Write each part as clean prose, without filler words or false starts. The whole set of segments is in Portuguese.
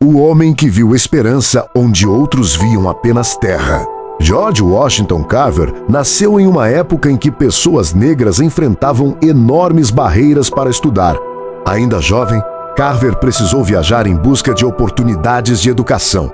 O homem que viu esperança onde outros viam apenas terra. George Washington Carver nasceu em uma época em que pessoas negras enfrentavam enormes barreiras para estudar. Ainda jovem, Carver precisou viajar em busca de oportunidades de educação.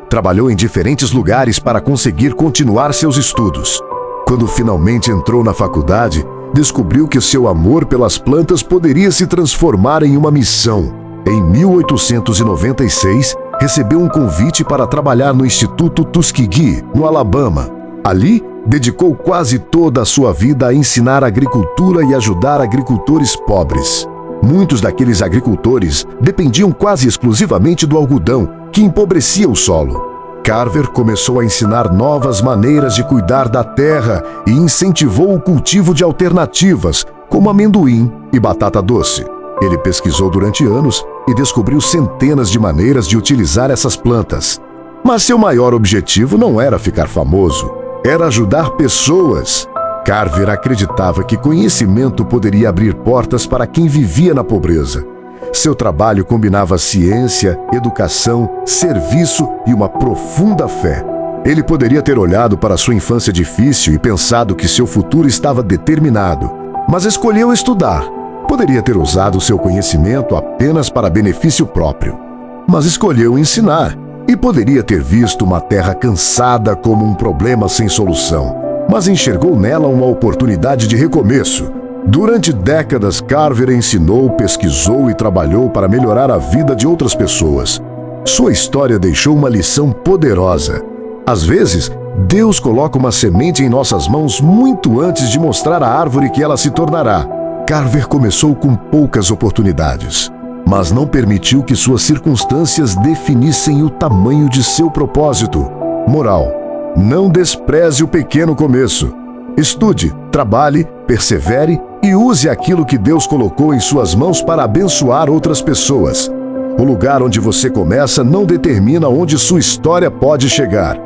Trabalhou em diferentes lugares para conseguir continuar seus estudos. Quando finalmente entrou na faculdade, descobriu que seu amor pelas plantas poderia se transformar em uma missão. Em 1896, recebeu um convite para trabalhar no Instituto Tuskegee, no Alabama. Ali, dedicou quase toda a sua vida a ensinar agricultura e ajudar agricultores pobres. Muitos daqueles agricultores dependiam quase exclusivamente do algodão, que empobrecia o solo. Carver começou a ensinar novas maneiras de cuidar da terra e incentivou o cultivo de alternativas, como amendoim e batata doce. Ele pesquisou durante anos e descobriu centenas de maneiras de utilizar essas plantas. Mas seu maior objetivo não era ficar famoso, era ajudar pessoas. Carver acreditava que conhecimento poderia abrir portas para quem vivia na pobreza. Seu trabalho combinava ciência, educação, serviço e uma profunda fé. Ele poderia ter olhado para sua infância difícil e pensado que seu futuro estava determinado, mas escolheu estudar. Poderia ter usado seu conhecimento apenas para benefício próprio, mas escolheu ensinar. E poderia ter visto uma terra cansada como um problema sem solução, mas enxergou nela uma oportunidade de recomeço. Durante décadas, Carver ensinou, pesquisou e trabalhou para melhorar a vida de outras pessoas. Sua história deixou uma lição poderosa. Às vezes, Deus coloca uma semente em nossas mãos muito antes de mostrar a árvore que ela se tornará. Carver começou com poucas oportunidades, mas não permitiu que suas circunstâncias definissem o tamanho de seu propósito. Moral: não despreze o pequeno começo. Estude, trabalhe, persevere e use aquilo que Deus colocou em suas mãos para abençoar outras pessoas. O lugar onde você começa não determina onde sua história pode chegar.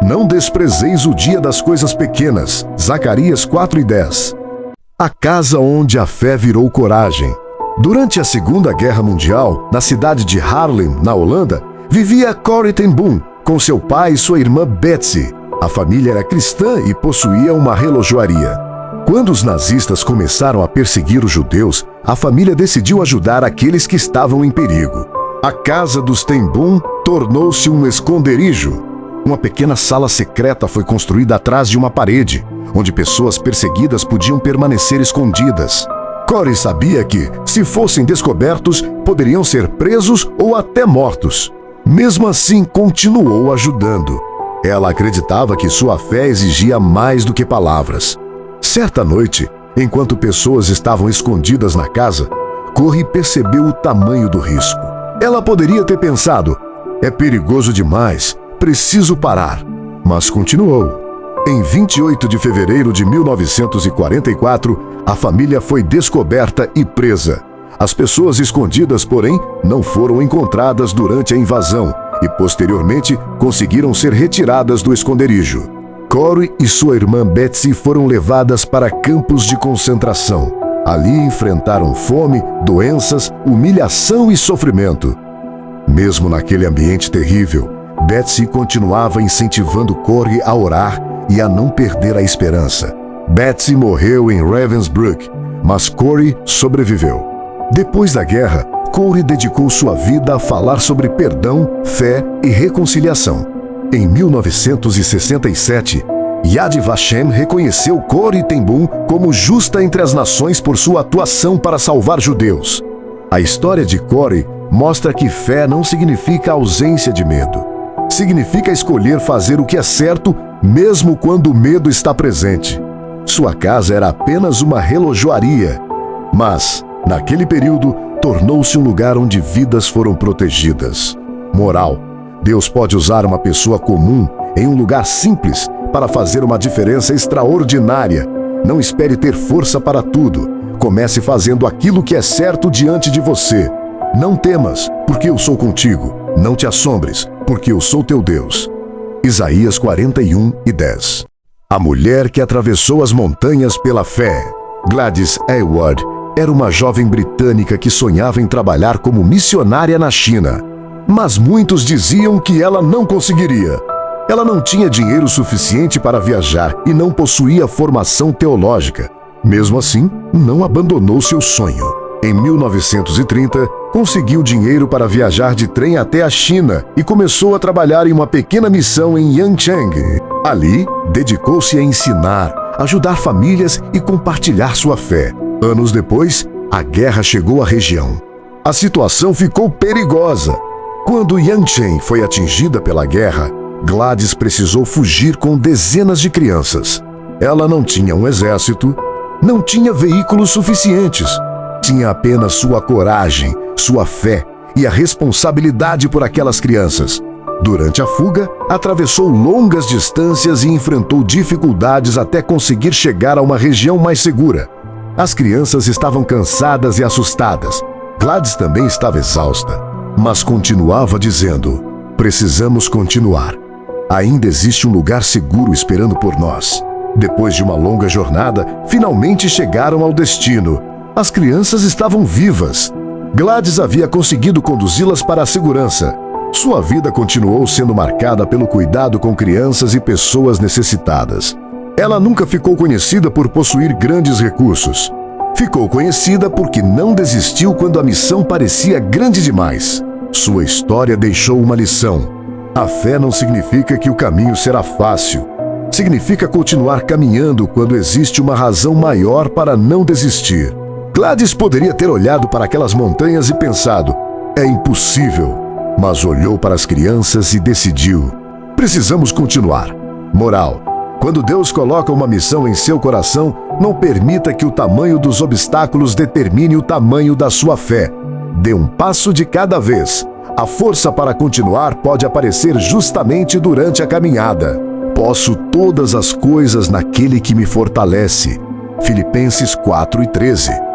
Não desprezeis o dia das coisas pequenas. Zacarias 4:10. A casa onde a fé virou coragem. Durante a Segunda Guerra Mundial, na cidade de Haarlem, na Holanda, vivia Corrie ten Boom, com seu pai e sua irmã Betsy. A família era cristã e possuía uma relojoaria. Quando os nazistas começaram a perseguir os judeus, a família decidiu ajudar aqueles que estavam em perigo. A casa dos ten Boom tornou-se um esconderijo. Uma pequena sala secreta foi construída atrás de uma parede, onde pessoas perseguidas podiam permanecer escondidas. Corrie sabia que, se fossem descobertos, poderiam ser presos ou até mortos. Mesmo assim, continuou ajudando. Ela acreditava que sua fé exigia mais do que palavras. Certa noite, enquanto pessoas estavam escondidas na casa, Corrie percebeu o tamanho do risco. Ela poderia ter pensado: é perigoso demais, preciso parar. Mas continuou. Em 28 de fevereiro de 1944, a família foi descoberta e presa. As pessoas escondidas, porém, não foram encontradas durante a invasão e, posteriormente, conseguiram ser retiradas do esconderijo. Corrie e sua irmã Betsy foram levadas para campos de concentração. Ali enfrentaram fome, doenças, humilhação e sofrimento. Mesmo naquele ambiente terrível, Betsy continuava incentivando Corrie a orar e a não perder a esperança. Betsy morreu em Ravensbrück, mas Corrie sobreviveu. Depois da guerra, Corrie dedicou sua vida a falar sobre perdão, fé e reconciliação. Em 1967, Yad Vashem reconheceu Corrie ten Boom como justa entre as nações por sua atuação para salvar judeus. A história de Corrie mostra que fé não significa ausência de medo. Significa escolher fazer o que é certo, mesmo quando o medo está presente. Sua casa era apenas uma relojoaria, mas, naquele período, tornou-se um lugar onde vidas foram protegidas. Moral: Deus pode usar uma pessoa comum em um lugar simples para fazer uma diferença extraordinária. Não espere ter força para tudo. Comece fazendo aquilo que é certo diante de você. Não temas, porque eu sou contigo. Não te assombres, porque eu sou teu Deus. Isaías 41:10. A mulher que atravessou as montanhas pela fé. Gladys Aylward era uma jovem britânica que sonhava em trabalhar como missionária na China. Mas muitos diziam que ela não conseguiria. Ela não tinha dinheiro suficiente para viajar e não possuía formação teológica. Mesmo assim, não abandonou seu sonho. Em 1930, conseguiu dinheiro para viajar de trem até a China e começou a trabalhar em uma pequena missão em Yancheng. Ali, dedicou-se a ensinar, ajudar famílias e compartilhar sua fé. Anos depois, a guerra chegou à região. A situação ficou perigosa. Quando Yancheng foi atingida pela guerra, Gladys precisou fugir com dezenas de crianças. Ela não tinha um exército, não tinha veículos suficientes. Tinha apenas sua coragem, sua fé e a responsabilidade por aquelas crianças. Durante a fuga, atravessou longas distâncias e enfrentou dificuldades até conseguir chegar a uma região mais segura. As crianças estavam cansadas e assustadas. Gladys também estava exausta, mas continuava dizendo: precisamos continuar. Ainda existe um lugar seguro esperando por nós. Depois de uma longa jornada, finalmente chegaram ao destino. As crianças estavam vivas. Gladys havia conseguido conduzi-las para a segurança. Sua vida continuou sendo marcada pelo cuidado com crianças e pessoas necessitadas. Ela nunca ficou conhecida por possuir grandes recursos. Ficou conhecida porque não desistiu quando a missão parecia grande demais. Sua história deixou uma lição. A fé não significa que o caminho será fácil. Significa continuar caminhando quando existe uma razão maior para não desistir. Gladys poderia ter olhado para aquelas montanhas e pensado: é impossível. Mas olhou para as crianças e decidiu: precisamos continuar. Moral: quando Deus coloca uma missão em seu coração, não permita que o tamanho dos obstáculos determine o tamanho da sua fé. Dê um passo de cada vez. A força para continuar pode aparecer justamente durante a caminhada. Posso todas as coisas naquele que me fortalece. Filipenses 4:13.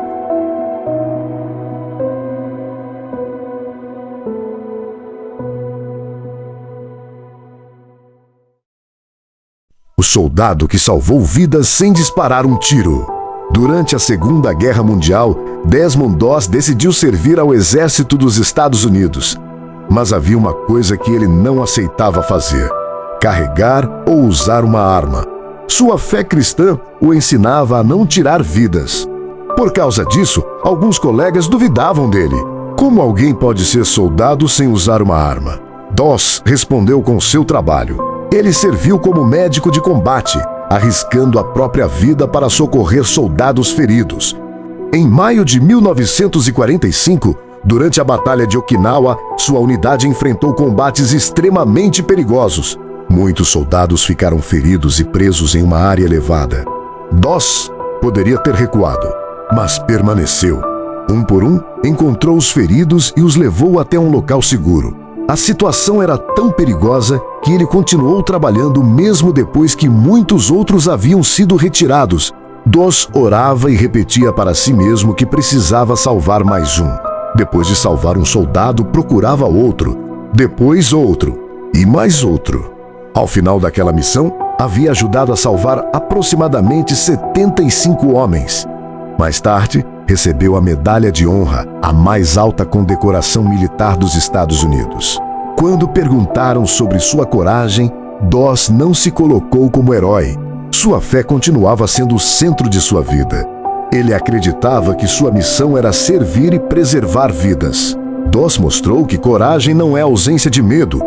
O soldado que salvou vidas sem disparar um tiro. Durante a Segunda Guerra Mundial, Desmond Doss decidiu servir ao exército dos Estados Unidos. Mas havia uma coisa que ele não aceitava fazer: carregar ou usar uma arma. Sua fé cristã o ensinava a não tirar vidas. Por causa disso, alguns colegas duvidavam dele. Como alguém pode ser soldado sem usar uma arma? Doss respondeu com seu trabalho. Ele serviu como médico de combate, arriscando a própria vida para socorrer soldados feridos. Em maio de 1945, durante a Batalha de Okinawa, sua unidade enfrentou combates extremamente perigosos. Muitos soldados ficaram feridos e presos em uma área elevada. Doss poderia ter recuado, mas permaneceu. Um por um, encontrou os feridos e os levou até um local seguro. A situação era tão perigosa que ele continuou trabalhando mesmo depois que muitos outros haviam sido retirados. Doss orava e repetia para si mesmo que precisava salvar mais um. Depois de salvar um soldado, procurava outro, depois outro e mais outro. Ao final daquela missão, havia ajudado a salvar aproximadamente 75 homens. Mais tarde, recebeu a Medalha de Honra, a mais alta condecoração militar dos Estados Unidos. Quando perguntaram sobre sua coragem, Doss não se colocou como herói. Sua fé continuava sendo o centro de sua vida. Ele acreditava que sua missão era servir e preservar vidas. Doss mostrou que coragem não é ausência de medo.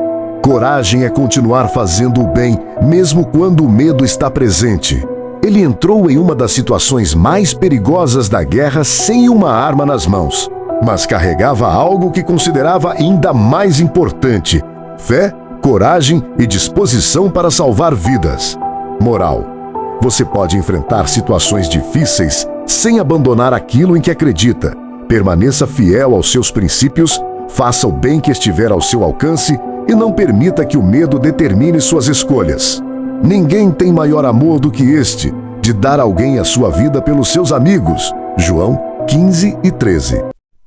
Coragem é continuar fazendo o bem, mesmo quando o medo está presente. Ele entrou em uma das situações mais perigosas da guerra sem uma arma nas mãos, mas carregava algo que considerava ainda mais importante: fé, coragem e disposição para salvar vidas. Moral: você pode enfrentar situações difíceis sem abandonar aquilo em que acredita. Permaneça fiel aos seus princípios, faça o bem que estiver ao seu alcance e não permita que o medo determine suas escolhas. Ninguém tem maior amor do que este, de dar a alguém a sua vida pelos seus amigos. João 15:13.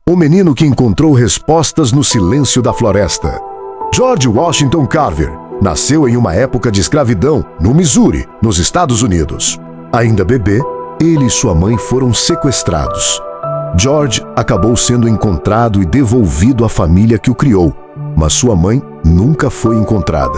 O menino que encontrou respostas no silêncio da floresta. George Washington Carver nasceu em uma época de escravidão, no Missouri, nos Estados Unidos. Ainda bebê, ele e sua mãe foram sequestrados. George acabou sendo encontrado e devolvido à família que o criou, mas sua mãe nunca foi encontrada.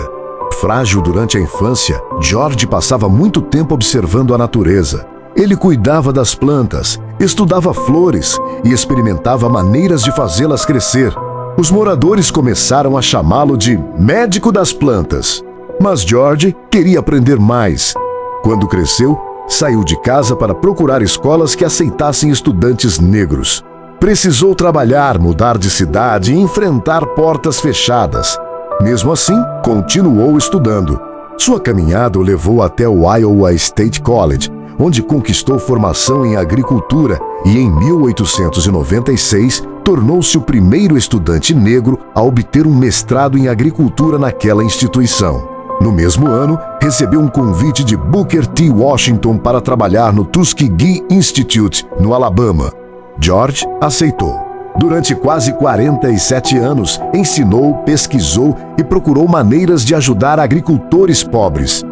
Frágil durante a infância, George passava muito tempo observando a natureza. Ele cuidava das plantas, estudava flores e experimentava maneiras de fazê-las crescer. Os moradores começaram a chamá-lo de médico das plantas. Mas George queria aprender mais. Quando cresceu, saiu de casa para procurar escolas que aceitassem estudantes negros. Precisou trabalhar, mudar de cidade e enfrentar portas fechadas. Mesmo assim, continuou estudando. Sua caminhada o levou até o Iowa State College, onde conquistou formação em agricultura e, em 1896, tornou-se o primeiro estudante negro a obter um mestrado em agricultura naquela instituição. No mesmo ano, recebeu um convite de Booker T. Washington para trabalhar no Tuskegee Institute, no Alabama. George aceitou. Durante quase 47 anos, ensinou, pesquisou e procurou maneiras de ajudar agricultores pobres.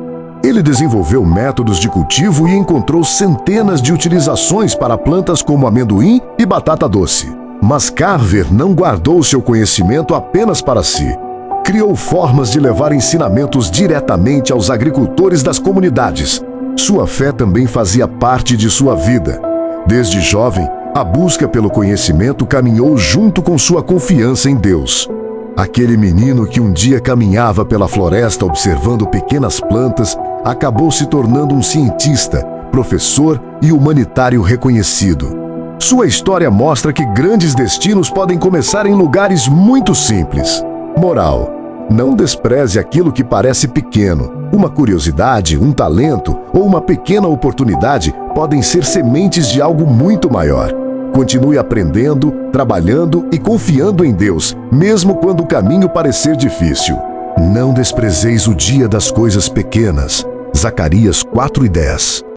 Ele desenvolveu métodos de cultivo e encontrou centenas de utilizações para plantas como amendoim e batata doce. Mas Carver não guardou seu conhecimento apenas para si. Criou formas de levar ensinamentos diretamente aos agricultores das comunidades. Sua fé também fazia parte de sua vida. Desde jovem, a busca pelo conhecimento caminhou junto com sua confiança em Deus. Aquele menino que um dia caminhava pela floresta observando pequenas plantas, acabou se tornando um cientista, professor e humanitário reconhecido. Sua história mostra que grandes destinos podem começar em lugares muito simples. Moral: não despreze aquilo que parece pequeno. Uma curiosidade, um talento ou uma pequena oportunidade podem ser sementes de algo muito maior. Continue aprendendo, trabalhando e confiando em Deus, mesmo quando o caminho parecer difícil. Não desprezeis o dia das coisas pequenas. Zacarias 4:10.